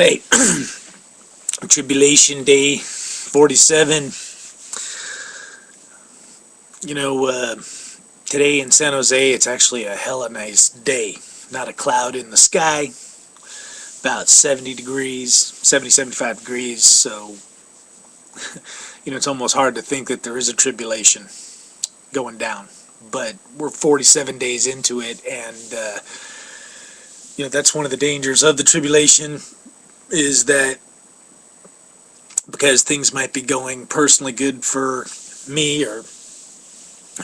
right. Tribulation Day 47. Today in San Jose, it's actually a hella nice day. Not a cloud in the sky. About 70 degrees, 75 degrees. So, it's almost hard to think that there is a tribulation going down. But we're 47 days into it, and, that's one of the dangers of the tribulation, is that because things might be going personally good for me or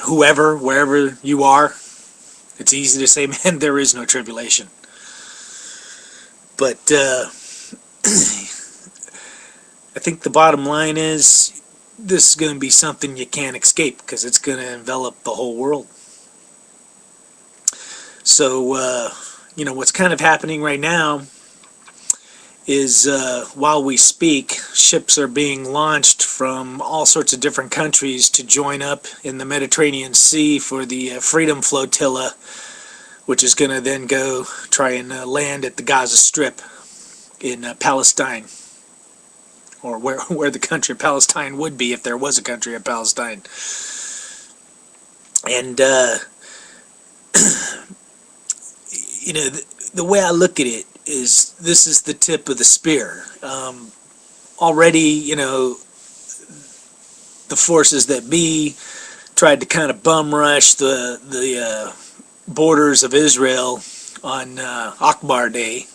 whoever, wherever you are, it's easy to say, man, there is no tribulation. But I think the bottom line is this is going to be something you can't escape, because it's going to envelop the whole world. So, what's kind of happening right now is while we speak, ships are being launched from all sorts of different countries to join up in the Mediterranean Sea for the Freedom Flotilla, which is going to then go try and land at the Gaza Strip in Palestine, or where the country of Palestine would be if there was a country of Palestine. And the way I look at it is, this is the tip of the spear. Already, the forces that be tried to kind of bum rush the borders of Israel on Akbar Day.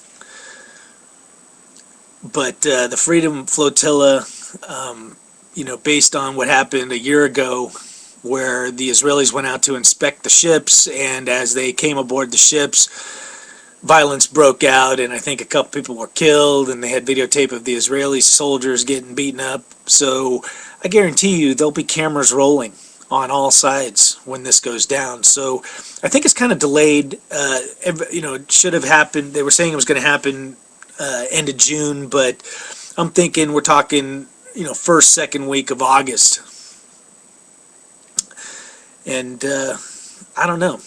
But the Freedom Flotilla, based on what happened a year ago, where the Israelis went out to inspect the ships, and as they came aboard the ships, violence broke out, and I think a couple people were killed, and they had videotape of the Israeli soldiers getting beaten up. So I guarantee you there'll be cameras rolling on all sides when this goes down. So I think it's kind of delayed. It should have happened. They were saying it was going to happen end of June, but I'm thinking we're talking, first, second week of August. And I don't know,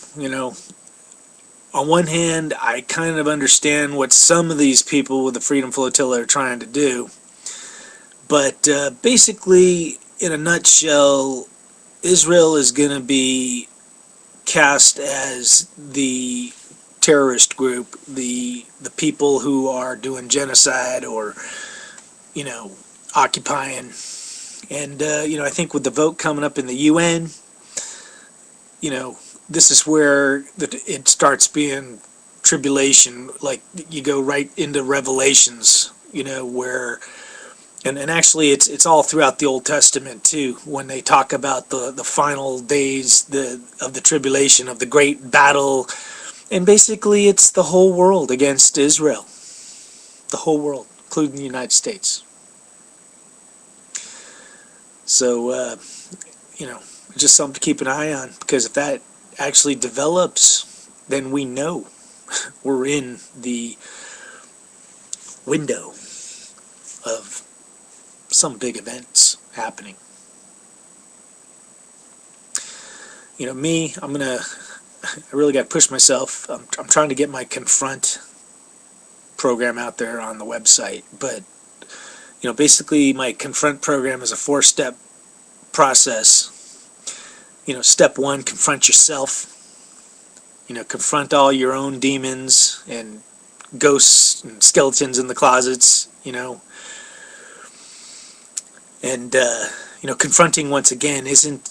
on one hand, I kind of understand what some of these people with the Freedom Flotilla are trying to do. But basically, in a nutshell, Israel is going to be cast as the terrorist group, the people who are doing genocide or, occupying. And, I think with the vote coming up in the UN, this is where it starts being tribulation. Like, you go right into Revelations, where, and actually it's all throughout the Old Testament too, when they talk about the final days of the tribulation, of the great battle, and basically it's the whole world against Israel, the whole world, including the United States. So, just something to keep an eye on, because if that actually develops, then we know we're in the window of some big events happening. I really got to push myself. I'm trying to get my Confront program out there on the website, but basically my Confront program is a 4-step process. Step 1, confront yourself. Confront all your own demons and ghosts and skeletons in the closets, and confronting, once again, isn't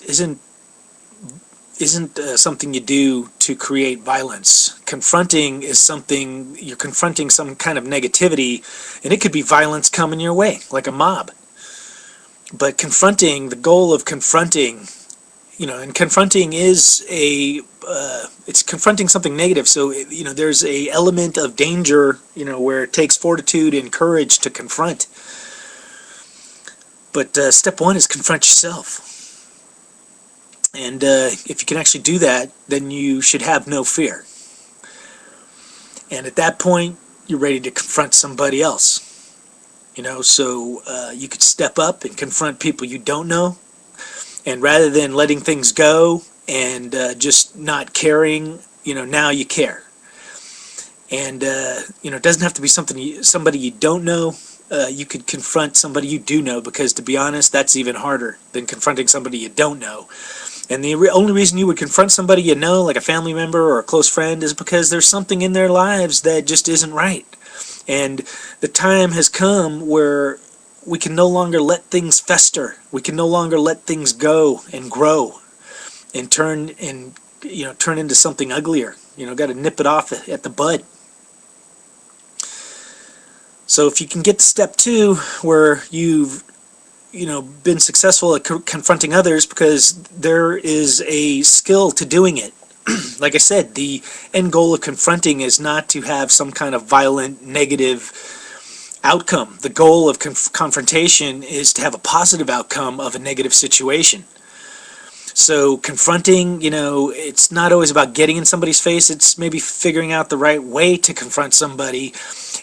something you do to create violence. Confronting is something, you're confronting some kind of negativity, and it could be violence coming your way, like a mob. But confronting, the goal of confronting, and confronting is it's confronting something negative. So, there's a element of danger, where it takes fortitude and courage to confront. But step 1 is confront yourself. And if you can actually do that, then you should have no fear. And at that point, you're ready to confront somebody else. So you could step up and confront people you don't know. And rather than letting things go and just not caring, now you care. And it doesn't have to be somebody you don't know. You could confront somebody you do know, because to be honest, that's even harder than confronting somebody you don't know. And the only reason you would confront somebody you know, like a family member or a close friend, is because there's something in their lives that just isn't right. And the time has come where we can no longer let things fester. We can no longer let things go and grow and turn into something uglier. Got to nip it off at the bud. So if you can get to step 2, where you've been successful at confronting others, because there is a skill to doing it. Like I said, the end goal of confronting is not to have some kind of violent, negative outcome. The goal of confrontation is to have a positive outcome of a negative situation. So confronting, it's not always about getting in somebody's face. It's maybe figuring out the right way to confront somebody,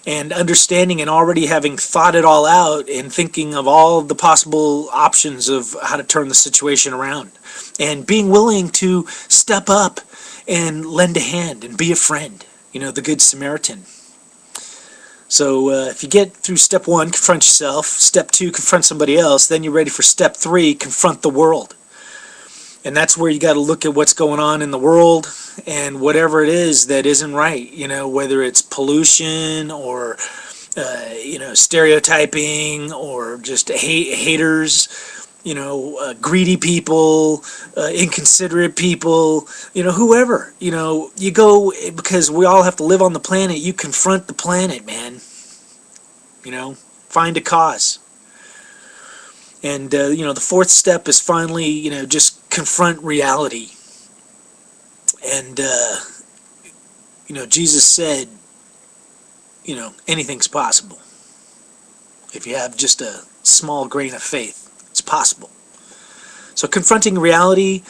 and understanding and already having thought it all out and thinking of all the possible options of how to turn the situation around, and being willing to step up and lend a hand and be a friend, the Good Samaritan. So if you get through step 1, confront yourself, step 2, confront somebody else, then you're ready for step 3, confront the world. And that's where you got to look at what's going on in the world, and whatever it is that isn't right, whether it's pollution or, stereotyping, or just haters, greedy people, inconsiderate people, whoever, you go, because we all have to live on the planet. You confront the planet, man. Find a cause. And, the 4th step is finally, just confront reality. And, Jesus said, anything's possible. If you have just a small grain of faith, it's possible. So confronting reality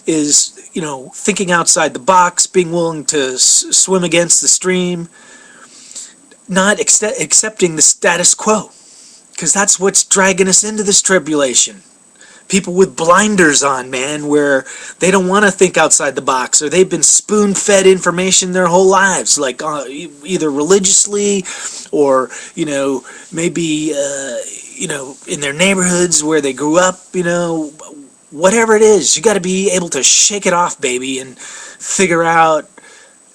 is, thinking outside the box, being willing to swim against the stream, not accepting the status quo. Because that's what's dragging us into this tribulation. People with blinders on, man, where they don't want to think outside the box, or they've been spoon-fed information their whole lives, like either religiously or, maybe, in their neighborhoods where they grew up, whatever it is. You got to be able to shake it off, baby, and figure out,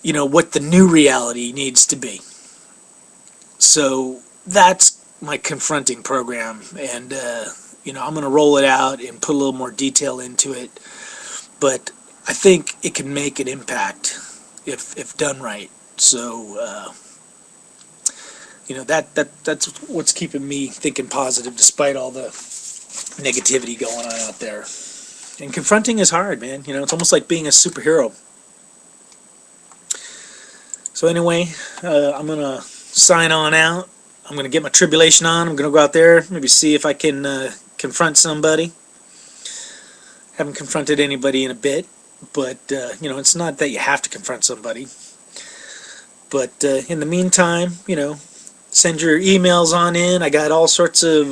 what the new reality needs to be. So that's my confronting program, and I'm going to roll it out and put a little more detail into it, but I think it can make an impact if done right. So that's what's keeping me thinking positive despite all the negativity going on out there. And confronting is hard, man. It's almost like being a superhero. So anyway, I'm going to sign on out. I'm going to get my tribulation on. I'm going to go out there, maybe see if I can confront somebody. Haven't confronted anybody in a bit, but, it's not that you have to confront somebody. But in the meantime, send your emails on in. I got all sorts of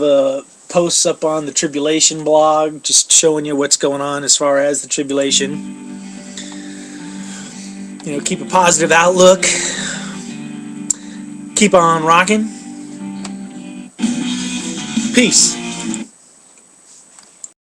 posts up on the Tribulation blog, just showing you what's going on as far as the tribulation. Keep a positive outlook. Keep on rocking. Peace.